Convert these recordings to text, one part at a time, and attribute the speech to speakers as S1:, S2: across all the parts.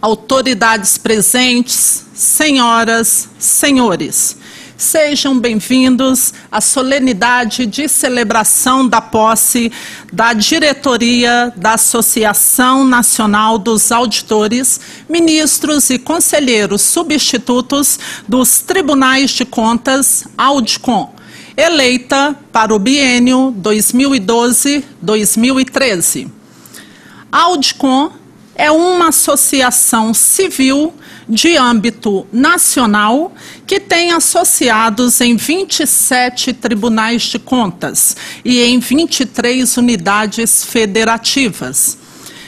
S1: autoridades presentes, senhoras, senhores, sejam bem-vindos à solenidade de celebração da posse da diretoria da Associação Nacional dos Auditores, Ministros e Conselheiros Substitutos dos Tribunais de Contas, Audicom, eleita para o biênio 2012-2013. A Audicom é uma associação civil de âmbito nacional que tem associados em 27 tribunais de contas e em 23 unidades federativas.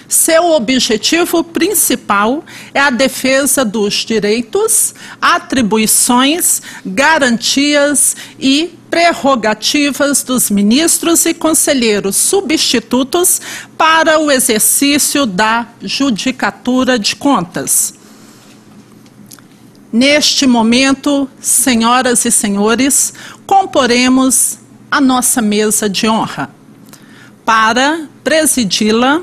S1: Seu objetivo principal é a defesa dos direitos, atribuições, garantias e prerrogativas dos ministros e conselheiros substitutos para o exercício da judicatura de contas. Neste momento, senhoras e senhores, comporemos a nossa mesa de honra. Para presidi-la,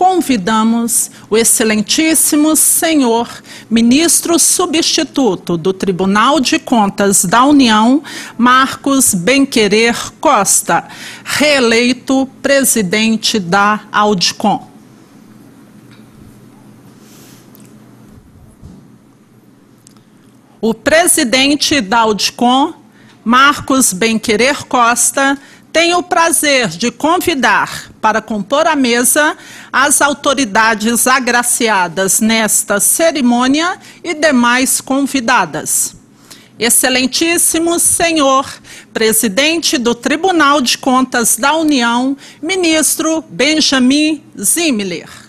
S1: convidamos o excelentíssimo senhor ministro substituto do Tribunal de Contas da União, Marcos Benquerer Costa, reeleito presidente da Audicom. O presidente da Audicom, Marcos Benquerer Costa, tem o prazer de convidar para compor a mesa as autoridades agraciadas nesta cerimônia e demais convidadas. Excelentíssimo senhor presidente do Tribunal de Contas da União, ministro Benjamin Zimler.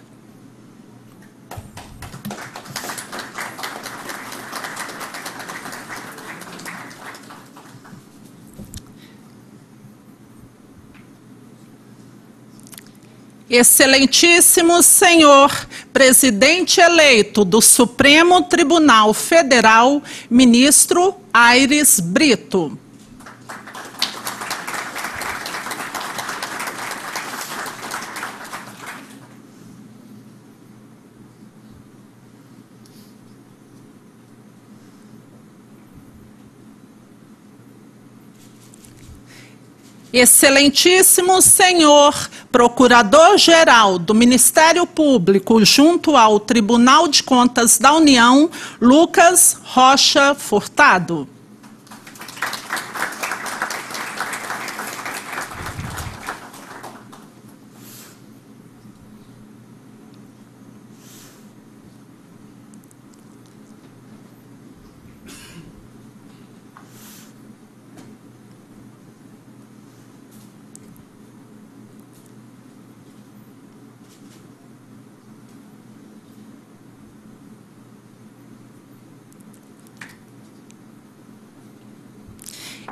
S1: Excelentíssimo senhor presidente eleito do Supremo Tribunal Federal, ministro Aires Brito. Excelentíssimo senhor Procurador-Geral do Ministério Público junto ao Tribunal de Contas da União, Lucas Rocha Furtado.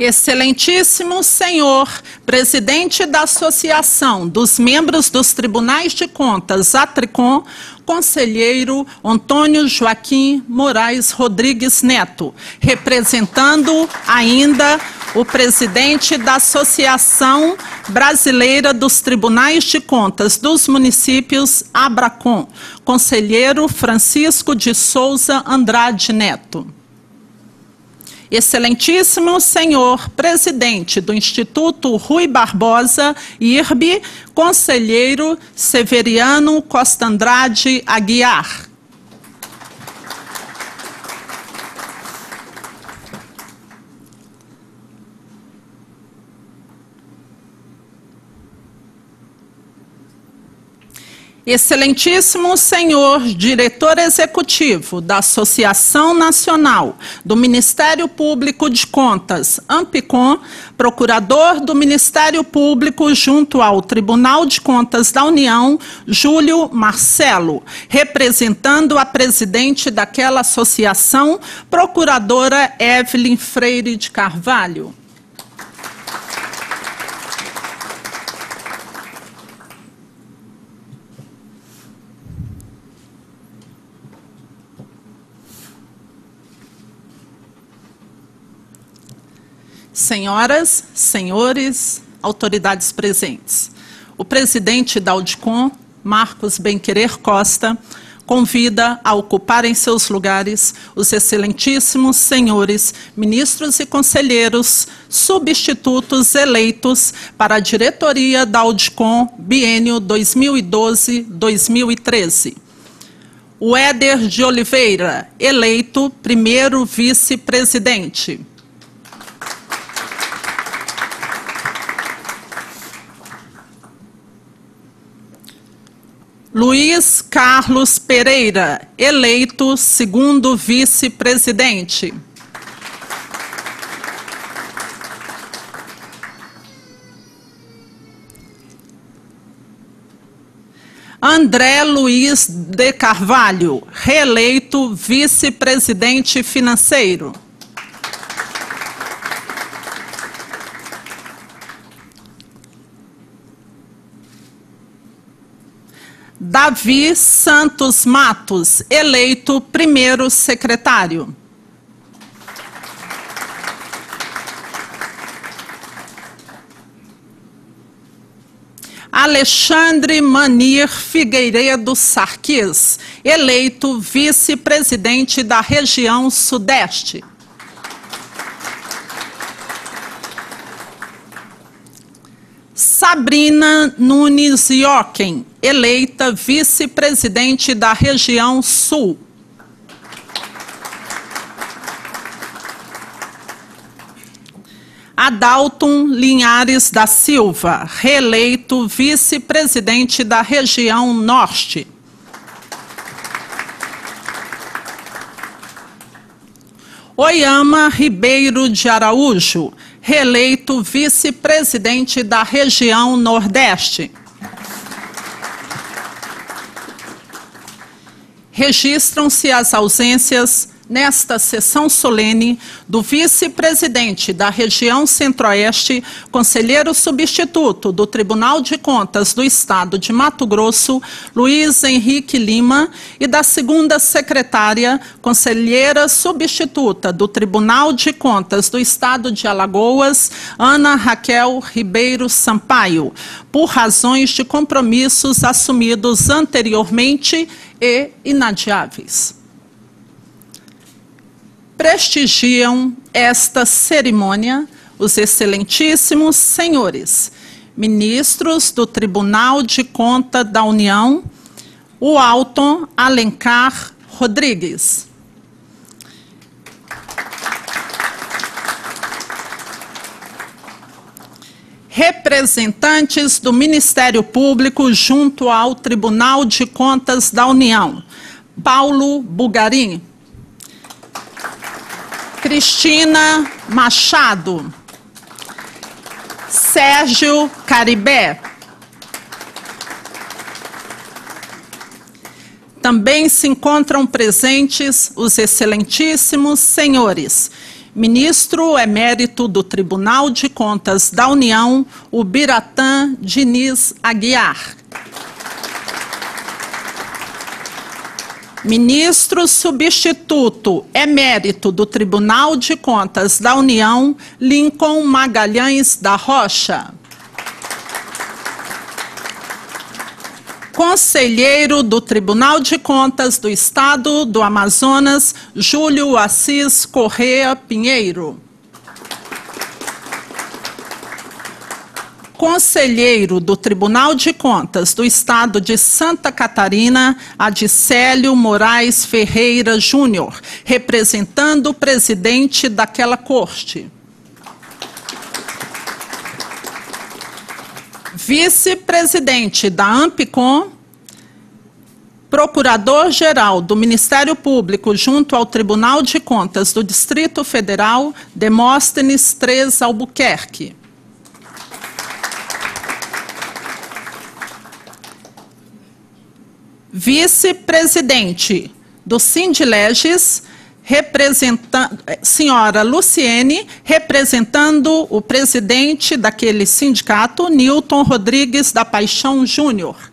S1: Excelentíssimo senhor presidente da Associação dos Membros dos Tribunais de Contas, Atricom, conselheiro Antônio Joaquim Moraes Rodrigues Neto, representando ainda o presidente da Associação Brasileira dos Tribunais de Contas dos Municípios, Abracom, conselheiro Francisco de Souza Andrade Neto. Excelentíssimo senhor presidente do Instituto Rui Barbosa, IRB, conselheiro Severiano Costa Andrade Aguiar. Excelentíssimo senhor diretor executivo da Associação Nacional do Ministério Público de Contas, AMPICOM, procurador do Ministério Público junto ao Tribunal de Contas da União, Júlio Marcelo, representando a presidente daquela associação, procuradora Evelyn Freire de Carvalho. Senhoras, senhores, autoridades presentes, o presidente da Audicom, Marcos Benquerer Costa, convida a ocuparem seus lugares os excelentíssimos senhores ministros e conselheiros substitutos eleitos para a diretoria da Audicom biênio 2012-2013. O Éder de Oliveira, eleito primeiro vice-presidente. Luiz Carlos Pereira, eleito segundo vice-presidente. André Luiz de Carvalho, reeleito vice-presidente financeiro. Davi Santos Matos, eleito primeiro secretário. Alexandre Manir Figueiredo Sarquis, eleito vice-presidente da região Sudeste. Sabrina Nunes Jochen, eleita vice-presidente da região Sul. Adalton Linhares da Silva, reeleito vice-presidente da região Norte. Oyama Ribeiro de Araújo, reeleito vice-presidente da região Nordeste. Registram-se as ausências nesta sessão solene do vice-presidente da região Centro-Oeste, conselheiro substituto do Tribunal de Contas do Estado de Mato Grosso, Luiz Henrique Lima, e da segunda secretária, conselheira substituta do Tribunal de Contas do Estado de Alagoas, Ana Raquel Ribeiro Sampaio, por razões de compromissos assumidos anteriormente e inadiáveis. Prestigiam esta cerimônia os excelentíssimos senhores ministros do Tribunal de Contas da União, o Alton Alencar Rodrigues. Representantes do Ministério Público junto ao Tribunal de Contas da União, Paulo Bugarim, Cristina Machado, Sérgio Caribé. Também se encontram presentes os excelentíssimos senhores ministro emérito do Tribunal de Contas da União, o Biratã Diniz Aguiar. Ministro substituto emérito do Tribunal de Contas da União, Lincoln Magalhães da Rocha. Conselheiro do Tribunal de Contas do Estado do Amazonas, Júlio Assis Correa Pinheiro. Conselheiro do Tribunal de Contas do Estado de Santa Catarina, Adicélio Moraes Ferreira Júnior, representando o presidente daquela corte. Vice-presidente da Ampicom, Procurador-Geral do Ministério Público junto ao Tribunal de Contas do Distrito Federal, Demóstenes III Albuquerque. Vice-presidente do Sindileges, senhora Luciene, representando o presidente daquele sindicato, Nilton Rodrigues da Paixão Júnior.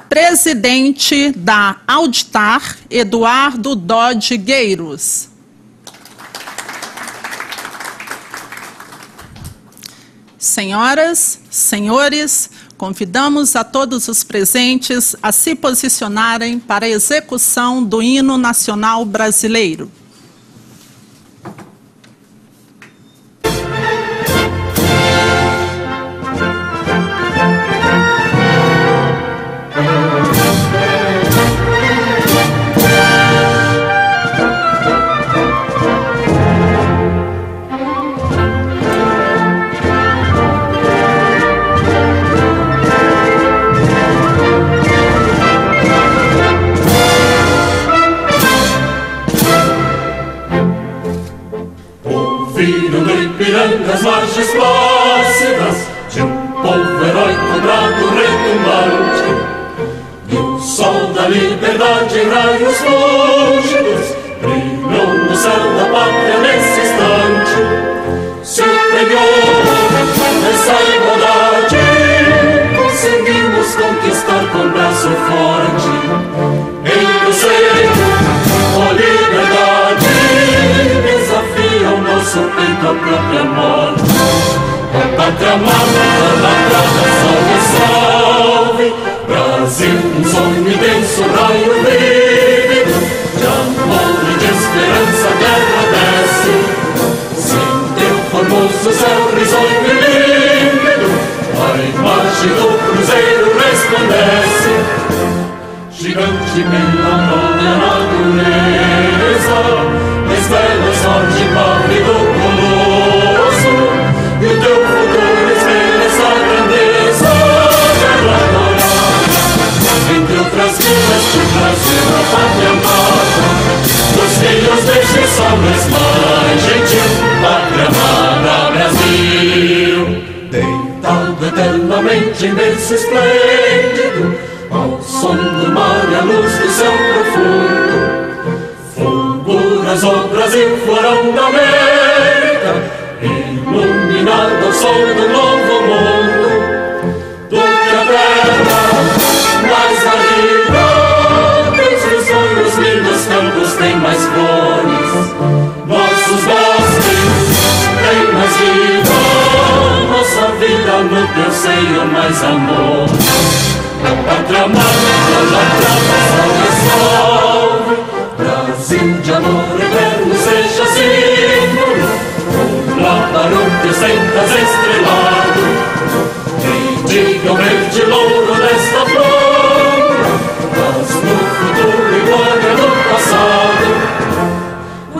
S1: Presidente da Auditar, Eduardo Dodge Gueiros. Senhoras, senhores, Convidamos a todos os presentes a se posicionarem para a execução do Hino Nacional Brasileiro.
S2: As margens plácidas de povo heróico, brado, retumbante, e o sol da liberdade em raios lúcidos brilhou no céu da pátria nesse instante. Se pregou nessa igualdade, conseguimos conquistar com braço forte, em o seio, a liberdade desafia o nosso peito a própria morte. A pátria amada, lacrada, salve, salve, Brasil, um sonho imenso, raio vívido, de amor e de esperança a terra desce. Sem teu formoso céu risonho e límpido, a imagem do cruzeiro resplandece. Gigante pela própria natureza, revela a sorte pálido colosso, e o teu futuro espelha essa grandeza. Terra dourada, entre outras vilas de Brasil, a pátria amada, os filhos deste sol mais gentil, pátria amada Brasil. Deitado eternamente em berço esplêndido, ao som do mar e à luz do céu profundo, fulguras o Brasil, florão da América, iluminado ao sol do novo mundo. Do que a terra mais árida, teus sonhos lindos campos têm mais flores, nossos bosques têm mais vida, nossa vida no teu seio mais amor. A pátria amada, lacrada, salve, salve, Brasil de amor eterno seja símbolo, um labaruque sentas estrelado, e diga o verde louro desta flor, mas no futuro e glória do passado,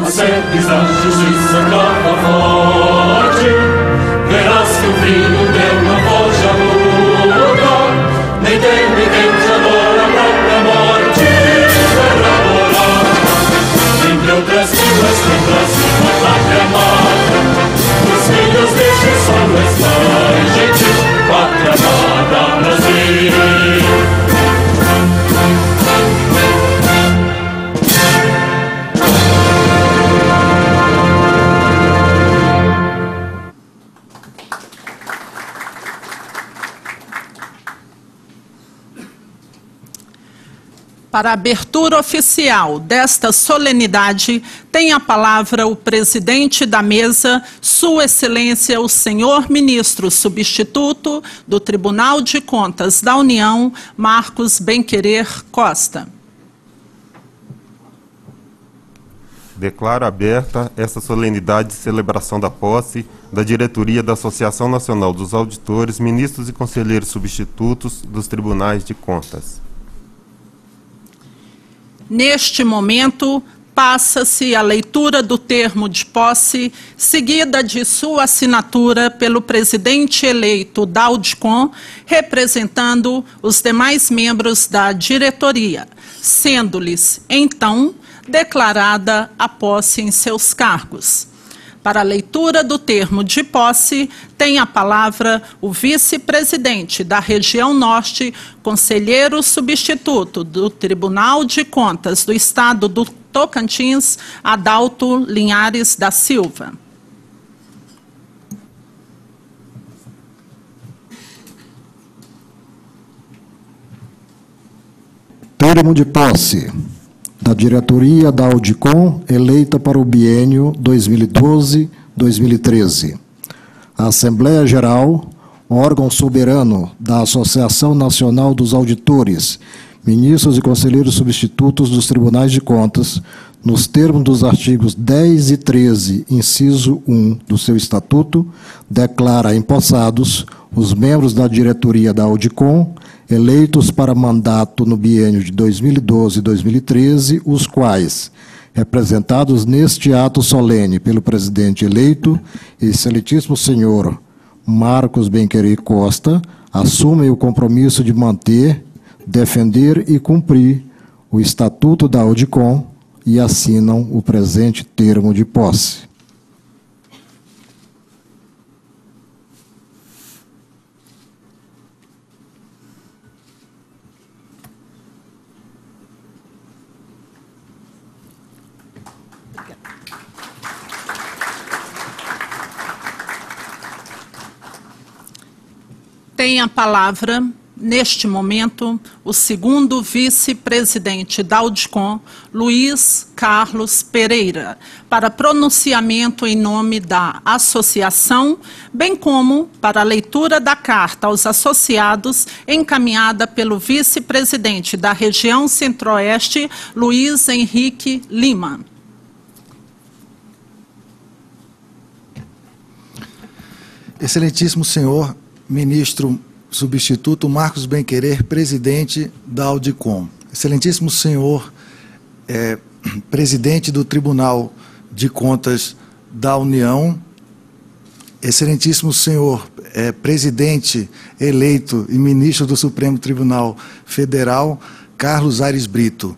S2: as sedes da justiça clama forte, verás que o vinho deu na voz já muda. Nem teme quem te adora a própria morte. Terra dourada, entre outras vilas do Brasil, a pátria amada, os filhos deste sol mais gentil, pátria amada Brasil.
S1: Para a abertura oficial desta solenidade, tem a palavra o presidente da mesa, Sua Excelência, o senhor ministro substituto do Tribunal de Contas da União, Marcos Benquerer Costa.
S3: Declaro aberta esta solenidade de celebração da posse da diretoria da Associação Nacional dos Auditores, ministros e conselheiros substitutos dos Tribunais de Contas.
S1: Neste momento, passa-se a leitura do termo de posse, seguida de sua assinatura pelo presidente eleito da Audicom, representando os demais membros da diretoria, sendo-lhes, então, declarada a posse em seus cargos. Para a leitura do termo de posse, tem a palavra o vice-presidente da região norte, conselheiro substituto do Tribunal de Contas do Estado do Tocantins, Adalto Linhares da Silva.
S4: Termo de posse da diretoria da Audicom, eleita para o biênio 2012-2013. A Assembleia Geral, órgão soberano da Associação Nacional dos Auditores, ministros e conselheiros substitutos dos Tribunais de Contas, nos termos dos artigos 10 e 13, inciso 1 do seu estatuto, declara empossados os membros da diretoria da Audicom, eleitos para mandato no biênio de 2012 e 2013, os quais, representados neste ato solene pelo presidente eleito, excelentíssimo senhor Marcos Benquerer Costa, assumem o compromisso de manter, defender e cumprir o Estatuto da Audicom e assinam o presente termo de posse.
S1: Tem a palavra, neste momento, o segundo vice-presidente da Audicom, Luiz Carlos Pereira, para pronunciamento em nome da associação, bem como para a leitura da carta aos associados encaminhada pelo vice-presidente da região Centro-Oeste, Luiz Henrique Lima.
S5: Excelentíssimo senhor ministro substituto Marcos Benquerer, presidente da Audicom. Excelentíssimo senhor presidente do Tribunal de Contas da União, excelentíssimo senhor presidente eleito e ministro do Supremo Tribunal Federal, Carlos Aires Brito,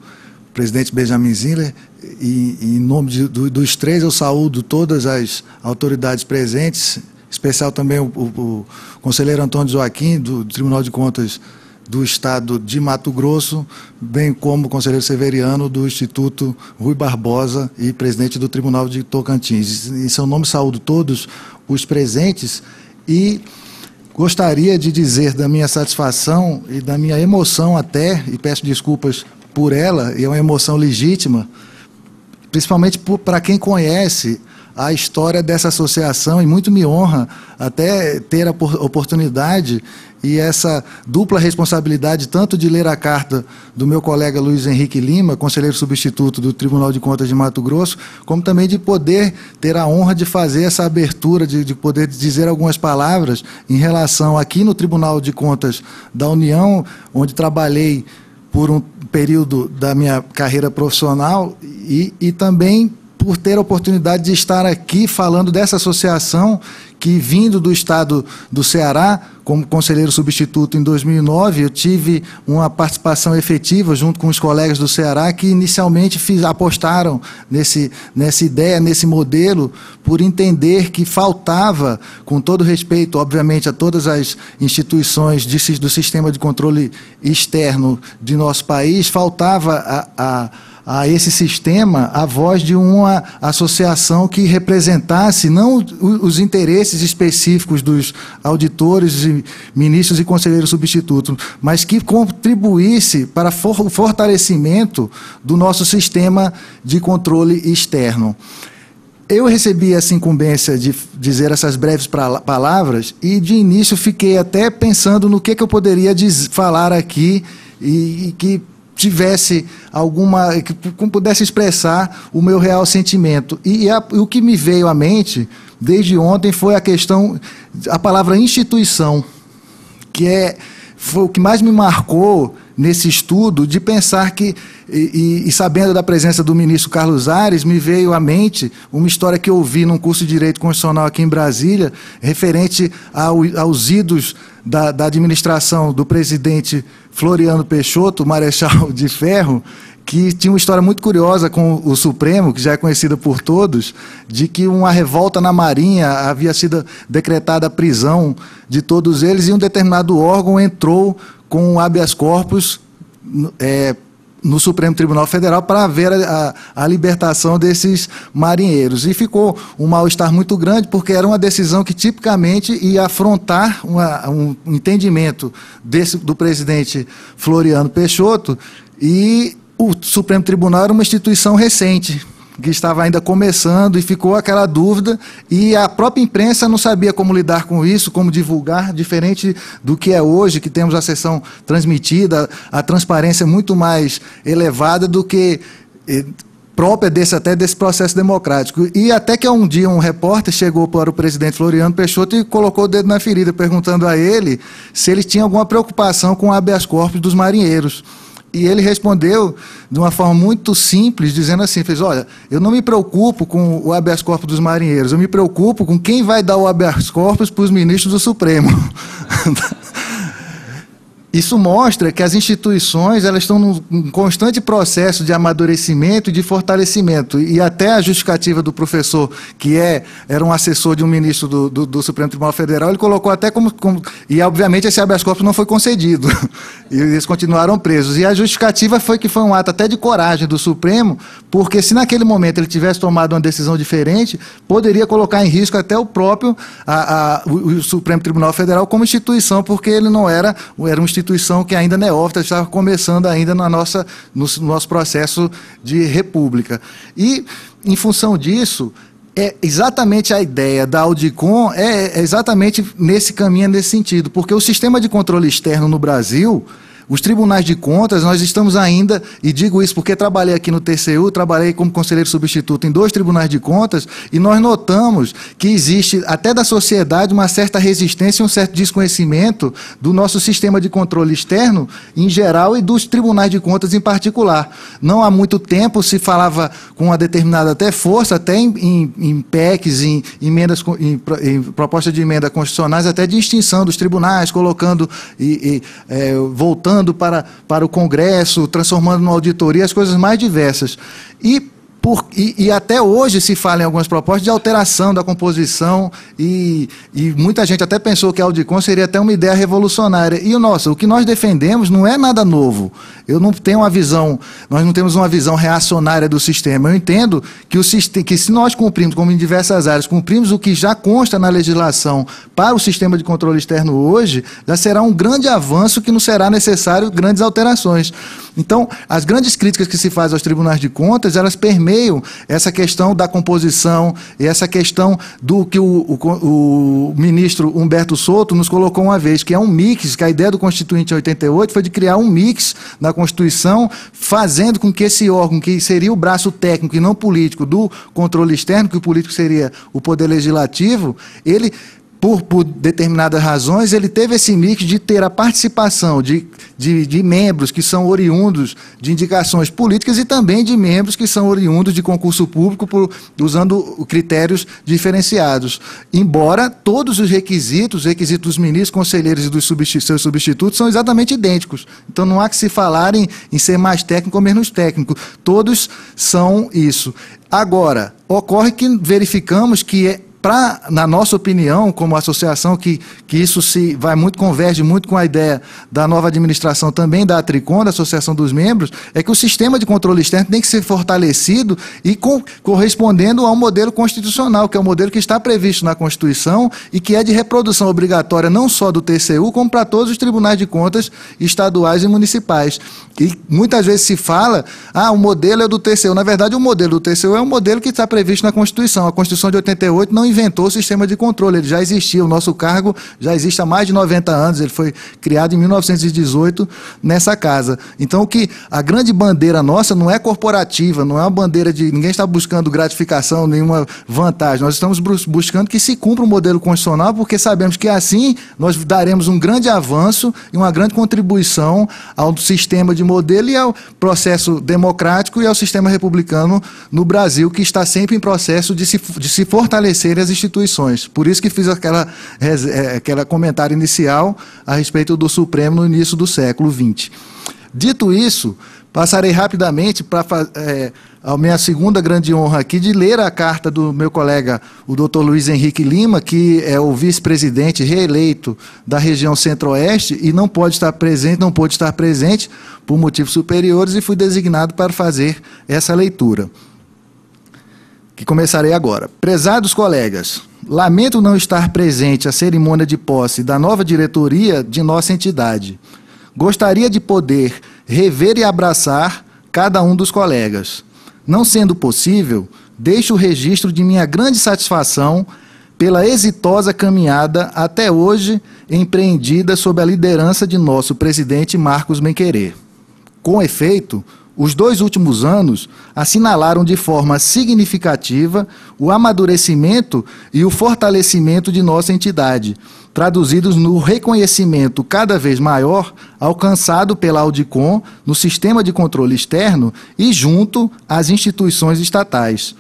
S5: presidente Benjamin Ziller, e em nome dos três eu saúdo todas as autoridades presentes, em especial também o conselheiro Antônio Joaquim, do Tribunal de Contas do Estado de Mato Grosso, bem como o conselheiro Severiano, do Instituto Rui Barbosa e presidente do Tribunal de Tocantins. Em seu nome, saúdo todos os presentes e gostaria de dizer da minha satisfação e da minha emoção até, e peço desculpas por ela, e é uma emoção legítima, principalmente para quem conhece a história dessa associação, e muito me honra até ter a oportunidade e essa dupla responsabilidade, tanto de ler a carta do meu colega Luiz Henrique Lima, conselheiro substituto do Tribunal de Contas de Mato Grosso, como também de poder ter a honra de fazer essa abertura, de poder dizer algumas palavras em relação aqui no Tribunal de Contas da União, onde trabalhei por um período da minha carreira profissional e também por ter a oportunidade de estar aqui falando dessa associação que, vindo do estado do Ceará, como conselheiro substituto em 2009, eu tive uma participação efetiva junto com os colegas do Ceará que inicialmente apostaram nessa ideia, nesse modelo, por entender que faltava, com todo respeito, obviamente, a todas as instituições do sistema de controle externo de nosso país, faltava a esse sistema a voz de uma associação que representasse não os interesses específicos dos auditores, ministros e conselheiros substitutos, mas que contribuísse para o fortalecimento do nosso sistema de controle externo. Eu recebi essa incumbência de dizer essas breves palavras e, de início, fiquei até pensando no que eu poderia falar aqui e que tivesse que pudesse expressar o meu real sentimento. E o que me veio à mente, desde ontem, foi a palavra instituição, que foi o que mais me marcou nesse estudo, de pensar que, e sabendo da presença do ministro Carlos Aires, me veio à mente uma história que eu ouvi num curso de Direito Constitucional aqui em Brasília, referente aos idos da administração do presidente Floriano Peixoto, Marechal de Ferro, que tinha uma história muito curiosa com o Supremo, que já é conhecida por todos, de que uma revolta na Marinha havia sido decretada a prisão de todos eles e um determinado órgão entrou com habeas corpus no Supremo Tribunal Federal para ver a libertação desses marinheiros. E ficou um mal-estar muito grande, porque era uma decisão que tipicamente ia afrontar um entendimento do presidente Floriano Peixoto, e o Supremo Tribunal era uma instituição recente, que estava ainda começando, e ficou aquela dúvida, e a própria imprensa não sabia como lidar com isso, como divulgar, diferente do que é hoje, que temos a sessão transmitida, a transparência muito mais elevada do que própria até desse processo democrático. E até que um dia um repórter chegou para o presidente Floriano Peixoto e colocou o dedo na ferida, perguntando a ele se ele tinha alguma preocupação com o habeas corpus dos marinheiros. E ele respondeu de uma forma muito simples, dizendo assim, olha, eu não me preocupo com o habeas corpus dos marinheiros, eu me preocupo com quem vai dar o habeas corpus para os ministros do Supremo. Isso mostra que as instituições elas estão num constante processo de amadurecimento e de fortalecimento. E até a justificativa do professor, que era um assessor de um ministro do Supremo Tribunal Federal, ele colocou até como... E, obviamente, esse habeas corpus não foi concedido. E eles continuaram presos. E a justificativa foi que foi um ato até de coragem do Supremo, porque se naquele momento ele tivesse tomado uma decisão diferente, poderia colocar em risco até o próprio o Supremo Tribunal Federal como instituição, porque ele não era uma instituição que ainda neófita, estava começando ainda no nosso processo de república. E, em função disso, exatamente a ideia da Audicom é exatamente nesse caminho, nesse sentido, porque o sistema de controle externo no Brasil, os tribunais de contas, nós estamos ainda, e digo isso porque trabalhei aqui no TCU, trabalhei como conselheiro substituto em 2 tribunais de contas, e nós notamos que existe, até da sociedade, uma certa resistência e um certo desconhecimento do nosso sistema de controle externo, em geral, e dos tribunais de contas em particular. Não há muito tempo se falava com uma determinada até força, até em PECs, em emendas, em propostas de emenda constitucionais, até de extinção dos tribunais, colocando voltando para o Congresso, transformando numa auditoria, as coisas mais diversas. E até hoje se fala em algumas propostas de alteração da composição e muita gente até pensou que a Audicom seria até uma ideia revolucionária. E o que nós defendemos não é nada novo. Nós não temos uma visão reacionária do sistema. Eu entendo que se nós cumprimos, como em diversas áreas, cumprimos o que já consta na legislação para o sistema de controle externo hoje, já será um grande avanço que não será necessário grandes alterações. Então, as grandes críticas que se fazem aos tribunais de contas, elas permeiam essa questão da composição e essa questão do que o ministro Humberto Souto nos colocou uma vez, que é um mix, que a ideia do Constituinte em 88 foi de criar um mix na Constituição, fazendo com que esse órgão, que seria o braço técnico e não político do controle externo, que o político seria o Poder Legislativo, ele... Por determinadas razões, ele teve esse mix de ter a participação de membros que são oriundos de indicações políticas e também de membros que são oriundos de concurso público, usando critérios diferenciados. Embora todos os requisitos dos ministros, conselheiros e dos seus substitutos são exatamente idênticos. Então não há que se falar em ser mais técnico ou menos técnico. Todos são isso. Agora, ocorre que verificamos que na nossa opinião, como associação, que isso converge muito com a ideia da nova administração também da ATRICOM, da Associação dos Membros, é que o sistema de controle externo tem que ser fortalecido e correspondendo ao modelo constitucional, que é o modelo que está previsto na Constituição e que é de reprodução obrigatória não só do TCU, como para todos os tribunais de contas estaduais e municipais. E muitas vezes se fala, o modelo é do TCU. Na verdade, o modelo do TCU é um modelo que está previsto na Constituição. A Constituição de 88 não inventou o sistema de controle, ele já existia, o nosso cargo já existe há mais de 90 anos, ele foi criado em 1918 nessa casa. Então, a grande bandeira nossa não é corporativa, não é uma bandeira de... Ninguém está buscando gratificação, nenhuma vantagem, nós estamos buscando que se cumpra o modelo constitucional, porque sabemos que assim nós daremos um grande avanço e uma grande contribuição ao sistema de modelo e ao processo democrático e ao sistema republicano no Brasil, que está sempre em processo de se fortalecer as instituições. Por isso que fiz aquele comentário inicial a respeito do Supremo no início do século XX. Dito isso, passarei rapidamente para a minha segunda grande honra aqui de ler a carta do meu colega, o doutor Luiz Henrique Lima, que é o vice-presidente reeleito da região Centro-Oeste e não pôde estar presente por motivos superiores e fui designado para fazer essa leitura, que começarei agora. Prezados colegas, lamento não estar presente à cerimônia de posse da nova diretoria de nossa entidade. Gostaria de poder rever e abraçar cada um dos colegas. Não sendo possível, deixo o registro de minha grande satisfação pela exitosa caminhada até hoje empreendida sob a liderança de nosso presidente Marcos Benquerê. Com efeito, os 2 últimos anos assinalaram de forma significativa o amadurecimento e o fortalecimento de nossa entidade, traduzidos no reconhecimento cada vez maior alcançado pela Audicom no sistema de controle externo e junto às instituições estatais.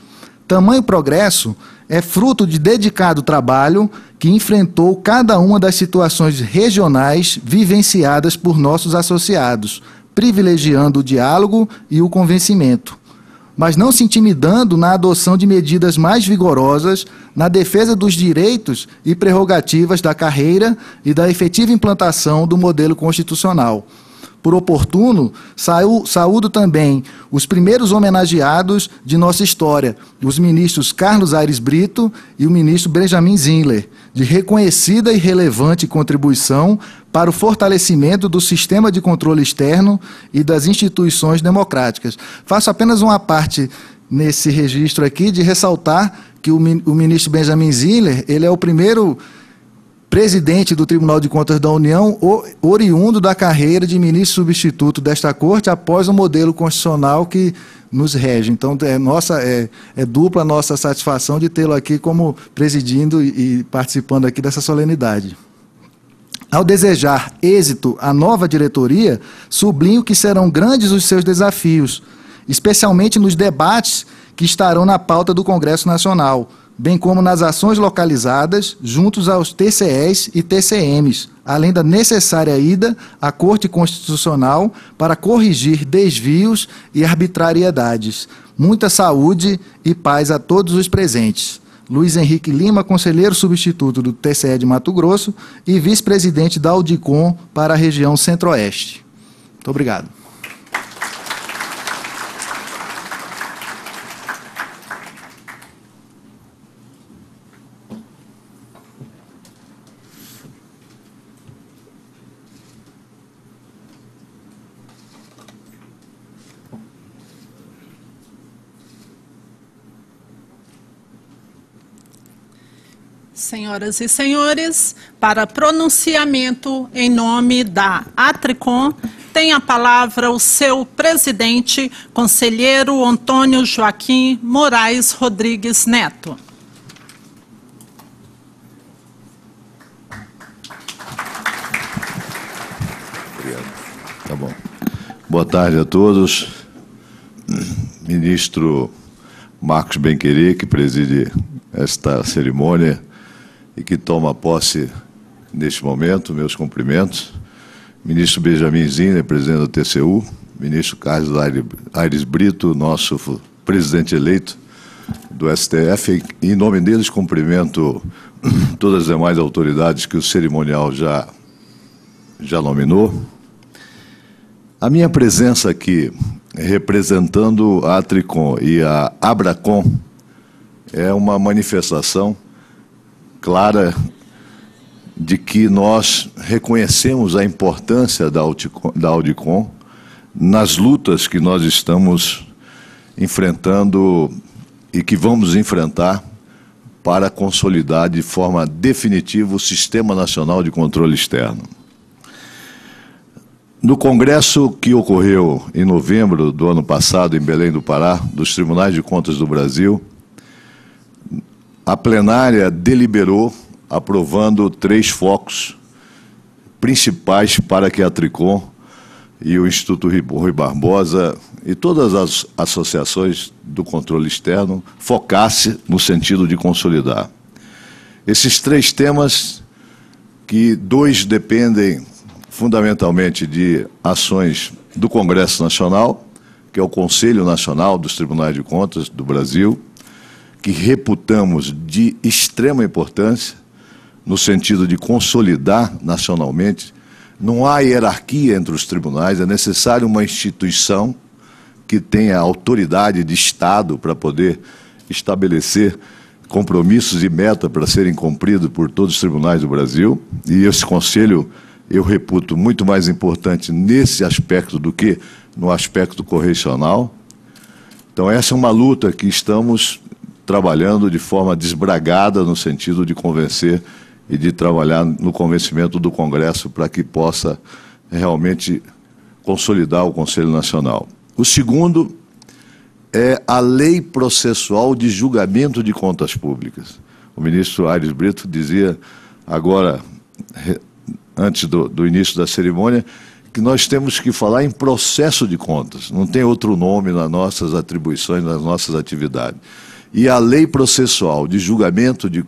S5: Tamanho progresso é fruto de dedicado trabalho que enfrentou cada uma das situações regionais vivenciadas por nossos associados, privilegiando o diálogo e o convencimento, mas não se intimidando na adoção de medidas mais vigorosas na defesa dos direitos e prerrogativas da carreira e da efetiva implantação do modelo constitucional. Por oportuno, saúdo também os primeiros homenageados de nossa história, os ministros Carlos Aires Brito e o ministro Benjamin Zinler, de reconhecida e relevante contribuição para o fortalecimento do sistema de controle externo e das instituições democráticas. Faço apenas uma parte nesse registro aqui de ressaltar que o ministro Benjamin Zinler, ele é o primeiro presidente do Tribunal de Contas da União, oriundo da carreira de ministro substituto desta Corte, após o modelo constitucional que nos rege. Então, é dupla a nossa satisfação de tê-lo aqui como presidindo e participando aqui dessa solenidade. Ao desejar êxito à nova diretoria, sublinho que serão grandes os seus desafios, especialmente nos debates que estarão na pauta do Congresso Nacional, bem como nas ações localizadas juntos aos TCEs e TCMs, além da necessária ida à Corte Constitucional para corrigir desvios e arbitrariedades. Muita saúde e paz a todos os presentes. Luiz Henrique Lima, conselheiro substituto do TCE de Mato Grosso e vice-presidente da Audicom para a região Centro-Oeste. Muito obrigado.
S1: Senhoras e senhores, para pronunciamento em nome da Atricom, tem a palavra o seu presidente, conselheiro Antônio Joaquim Moraes Rodrigues Neto.
S6: Obrigado. Tá bom. Boa tarde a todos. Ministro Marcos Benquerê, que preside esta cerimônia e que toma posse neste momento, meus cumprimentos. Ministro Benjamin Zinler, presidente do TCU, ministro Carlos Aires Brito, nosso presidente eleito do STF, e em nome deles cumprimento todas as demais autoridades que o cerimonial já nominou. A minha presença aqui, representando a Atricom e a Abracom, é uma manifestação clara de que nós reconhecemos a importância da Audicom nas lutas que nós estamos enfrentando e que vamos enfrentar para consolidar de forma definitiva o Sistema Nacional de Controle Externo. No congresso que ocorreu em novembro do ano passado, em Belém do Pará, dos Tribunais de Contas do Brasil, a plenária deliberou aprovando 3 focos principais para que a Atricom e o Instituto Rui Barbosa e todas as associações do controle externo focassem no sentido de consolidar. Esses 3 temas, que 2 dependem fundamentalmente de ações do Congresso Nacional, que é o Conselho Nacional dos Tribunais de Contas do Brasil, que reputamos de extrema importância, no sentido de consolidar nacionalmente. Não há hierarquia entre os tribunais, é necessário uma instituição que tenha autoridade de Estado para poder estabelecer compromissos e metas para serem cumpridos por todos os tribunais do Brasil. E esse conselho eu reputo muito mais importante nesse aspecto do que no aspecto correcional. Então, essa é uma luta que estamos trabalhando de forma desbragada no sentido de convencer e de trabalhar no convencimento do Congresso para que possa realmente consolidar o Conselho Nacional. O segundo é a Lei Processual de Julgamento de Contas Públicas. O ministro Aires Brito dizia agora, antes do início da cerimônia, que nós temos que falar em processo de contas, não tem outro nome nas nossas atribuições, nas nossas atividades. E a Lei Processual de Julgamento de